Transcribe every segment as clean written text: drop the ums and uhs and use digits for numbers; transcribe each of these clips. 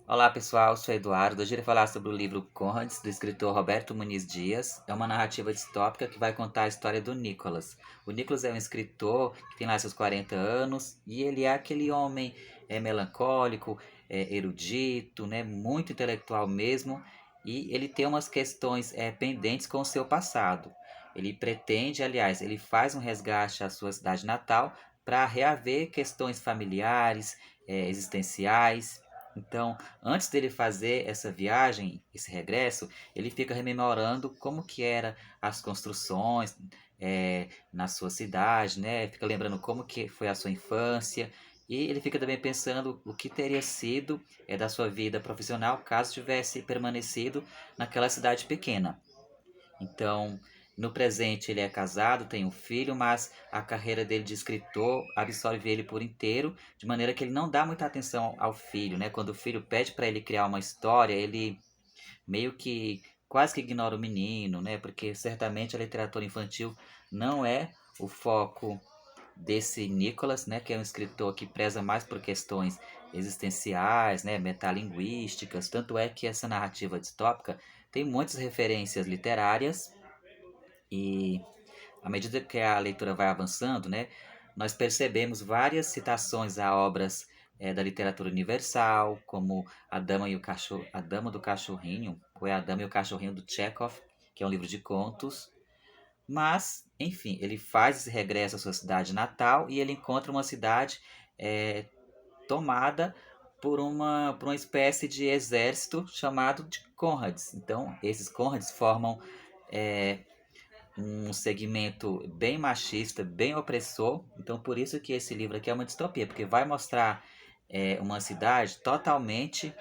Olá pessoal, sou Eduardo. Hoje irei falar sobre o livro Conrads, do escritor Roberto Muniz Dias. É uma narrativa distópica que vai contar a história do Nicholas. O Nicholas é um escritor que tem lá seus 40 anos e ele é aquele homem melancólico, erudito, né, muito intelectual mesmo, e ele tem umas questões pendentes com o seu passado. Ele pretende, aliás, ele faz um resgate à sua cidade natal para reaver questões familiares, existenciais. Então, antes dele fazer essa viagem, esse regresso, ele fica rememorando como que era as construções na sua cidade, né? Fica lembrando como que foi a sua infância e ele fica também pensando o que teria sido da sua vida profissional caso tivesse permanecido naquela cidade pequena. Então, no presente ele é casado, tem um filho, mas a carreira dele de escritor absorve ele por inteiro, de maneira que ele não dá muita atenção ao filho, né? Quando o filho pede para ele criar uma história, ele meio que quase que ignora o menino, né? Porque certamente a literatura infantil não é o foco desse Nicholas, né, que é um escritor que preza mais por questões existenciais, né, metalinguísticas, tanto é que essa narrativa distópica tem muitas referências literárias e à medida que a leitura vai avançando, né, nós percebemos várias citações a obras da literatura universal, como A Dama do Cachorrinho, ou é A Dama e o Cachorrinho do Chekhov, que é um livro de contos. Mas, enfim, ele faz esse regresso à sua cidade natal e ele encontra uma cidade é, tomada por uma espécie de exército chamado de Conrads. Então, esses Conrads formam é, um segmento bem machista, bem opressor. Então, por isso que esse livro aqui é uma distopia, porque vai mostrar uma cidade totalmente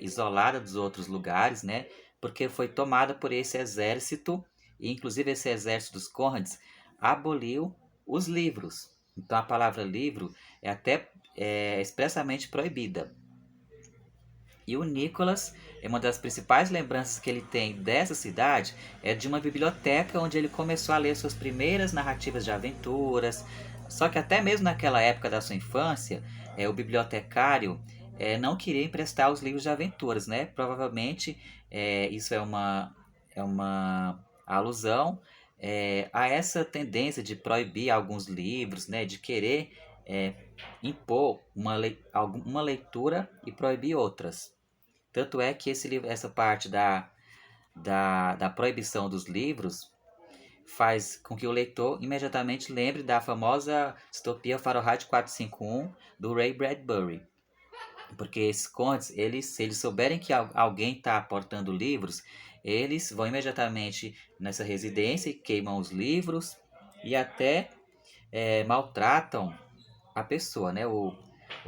isolada dos outros lugares, né? Porque foi tomada por esse exército, e inclusive esse exército dos Conrads aboliu os livros. Então, a palavra livro é até expressamente proibida. E o Nicholas, uma das principais lembranças que ele tem dessa cidade é de uma biblioteca onde ele começou a ler suas primeiras narrativas de aventuras. Só que até mesmo naquela época da sua infância, o bibliotecário não queria emprestar os livros de aventuras, né? Provavelmente isso é uma alusão a essa tendência de proibir alguns livros, né? De querer é, impor uma leitura e proibir outras. Tanto é que esse livro, essa parte da proibição dos livros faz com que o leitor imediatamente lembre da famosa distopia Fahrenheit 451 do Ray Bradbury. Porque esses contos, se eles souberem que alguém está aportando livros, eles vão imediatamente nessa residência e queimam os livros e até maltratam a pessoa, né, o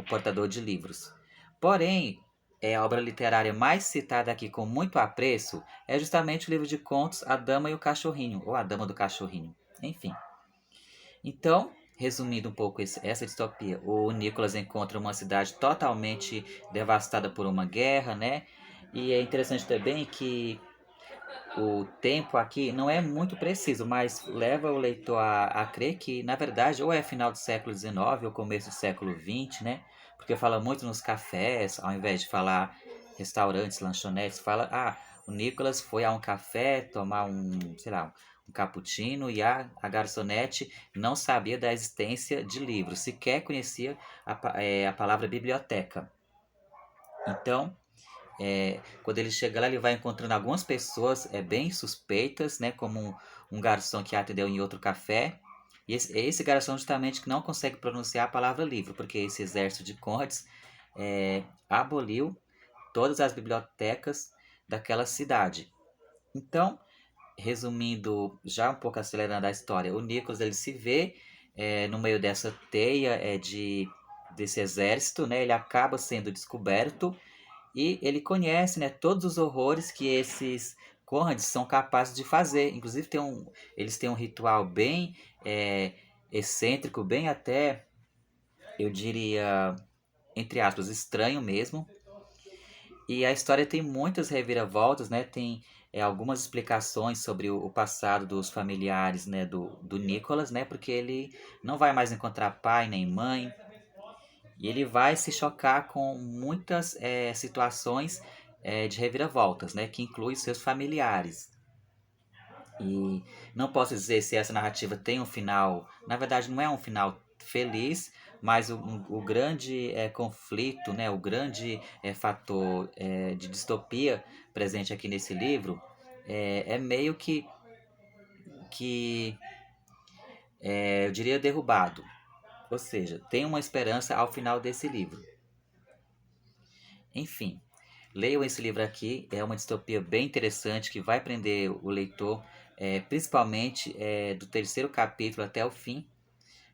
portador de livros. Porém, a obra literária mais citada aqui com muito apreço é justamente o livro de contos A Dama e o Cachorrinho, ou A Dama do Cachorrinho, enfim. Então, resumindo um pouco essa distopia, o Nicholas encontra uma cidade totalmente devastada por uma guerra, né? E é interessante também que o tempo aqui não é muito preciso, mas leva o leitor a crer que, na verdade, ou é final do século XIX ou começo do século XX, né? Porque fala muito nos cafés, ao invés de falar restaurantes, lanchonetes, fala, o Nicholas foi a um café tomar sei lá, um cappuccino e a garçonete não sabia da existência de livros, sequer conhecia a palavra biblioteca. Então, quando ele chega lá, ele vai encontrando algumas pessoas bem suspeitas, né? Como um garçom que atendeu em outro café. E esse garçom justamente que não consegue pronunciar a palavra livro, porque esse exército de Conrads aboliu todas as bibliotecas daquela cidade. Então, resumindo, já um pouco acelerando a história, o Nicholas ele se vê no meio dessa teia desse exército, né? Ele acaba sendo descoberto e ele conhece, né, todos os horrores que esses Conrads são capazes de fazer. Inclusive eles têm um ritual bem excêntrico, bem até, eu diria, entre aspas, estranho mesmo. E a história tem muitas reviravoltas, né? Tem algumas explicações sobre o passado dos familiares, né, do Nicholas, né? Porque ele não vai mais encontrar pai nem mãe. E ele vai se chocar com muitas situações de reviravoltas, né? Que inclui seus familiares. E não posso dizer se essa narrativa tem um final. Na verdade, não é um final feliz, mas o grande conflito, né? O grande fator de distopia presente aqui nesse livro é meio que eu diria derrubado. Ou seja, tem uma esperança ao final desse livro. Enfim, leiam esse livro aqui, é uma distopia bem interessante que vai prender o leitor, principalmente do terceiro capítulo até o fim,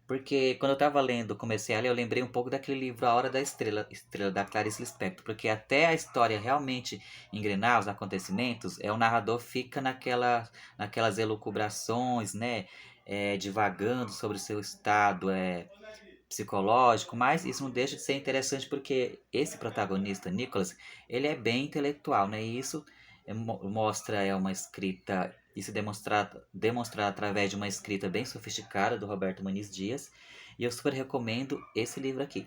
porque quando eu estava lendo, comecei a ler, eu lembrei um pouco daquele livro A Hora da Estrela, Estrela da Clarice Lispector, porque até a história realmente engrenar, os acontecimentos, o narrador fica naquelas elucubrações, né, divagando sobre o seu estado, psicológico, mas isso não deixa de ser interessante porque esse protagonista, Nicholas, ele é bem intelectual, né? E isso mostra uma escrita, isso demonstrar através de uma escrita bem sofisticada do Roberto Muniz Dias. E eu super recomendo esse livro aqui.